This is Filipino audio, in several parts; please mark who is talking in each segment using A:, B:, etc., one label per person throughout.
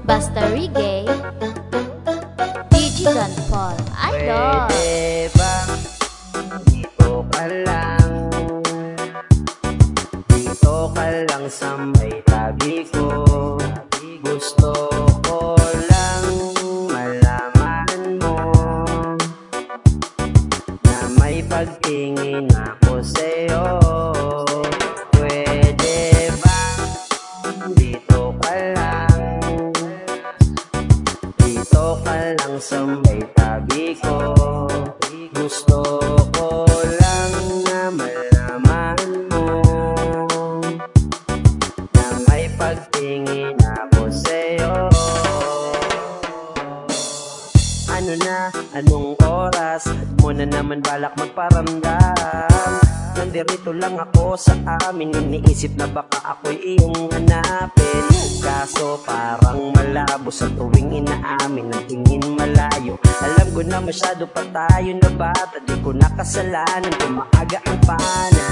A: Basta Reggae, DJ Don Paul, Idol.
B: Pwede bang dito ka lang? Dito ka lang sa may tabi ko. Gusto ko lang malaman mo na may pagtingin ako sa'yo. Pwede bang dito ka lang? Dito ka lang sa may tabi ko. Gusto ko lang na malaman mo na may pagtingin ako sa'yo. Ano na, anong oras? Mo na naman balak magparamdam. Nandito lang ako sa amin, iniisip na baka ako'y iyong hanapin. Kaso parang malabo sa tuwing inaamin ang tingin malayo. Alam ko na masyado pa tayo na bata, di ko nakasalanan kung maaga ang pana.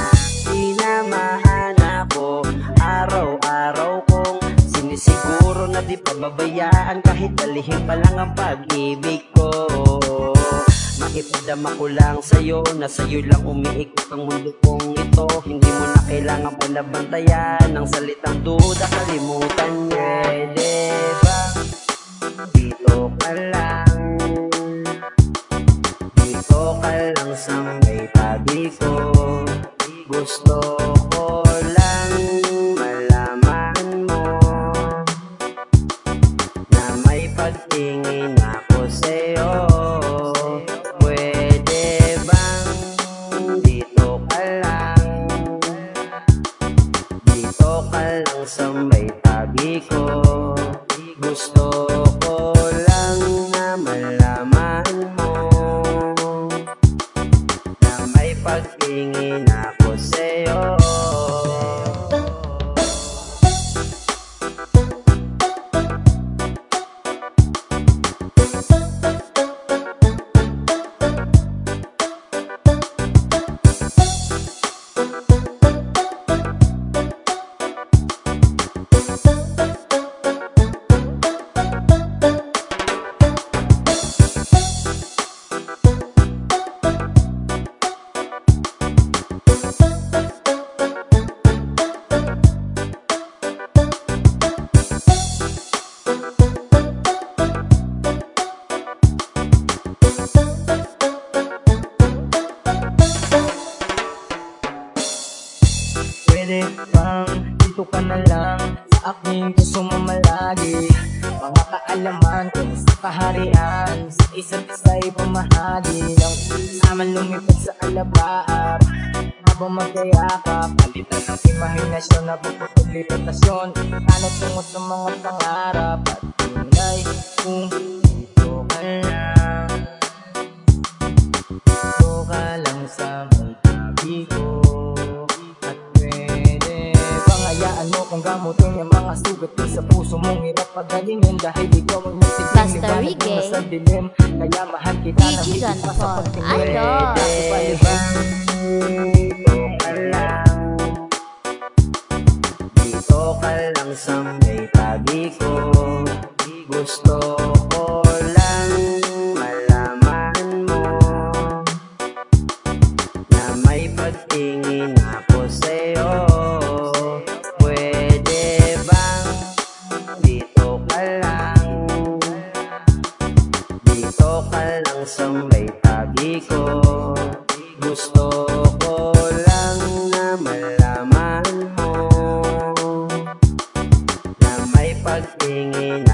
B: Sinamahan ako araw-araw kong sinisiguro na di pababayaan kahit dalihim pa lang ang pag-ibig ko. Maipadama ko lang sa'yo na sa'yo lang umiikot ang mundo kong ito. Hindi mo na kailangan pa nabantayan ng salitang duda, kalimutan niya. Pwede ba dito ka lang? Dito ka lang sa may tabi ko. Gusto ko lang malaman mo na may pagtingin ako sa'yo. Sa may tabi ko. Gusto ko lang na malaman mo na may pagtingin ako sa'yo. Pwede bang dito ka na lang sa aking gusto mo malagi? Mga kaalaman kung sa kaharian, sa isa't isa'y pamahagi ng naman lumipad sa alabaar. Habang magkayakap, palitan ng imahinasyon na bukod lipitasyon. Ano tungo sa mga pangarap at tunay kung dito ka lang. Dito ka lang sa may tabi ko. Ano kung gamutin yung mga sugat sa puso mong hirap pagalingin dahil ikaw ang nagsiging nibalag mo sa dilim. Kaya mahal kita ng higit pa sa pagtingin. Dito ka lang, dito ka lang sa may tabi ko. Gusto ko lang malaman mo na may pagtingin ako sa'yo. Sa may tabi ko. Gusto ko lang na malaman mo na may pagtingin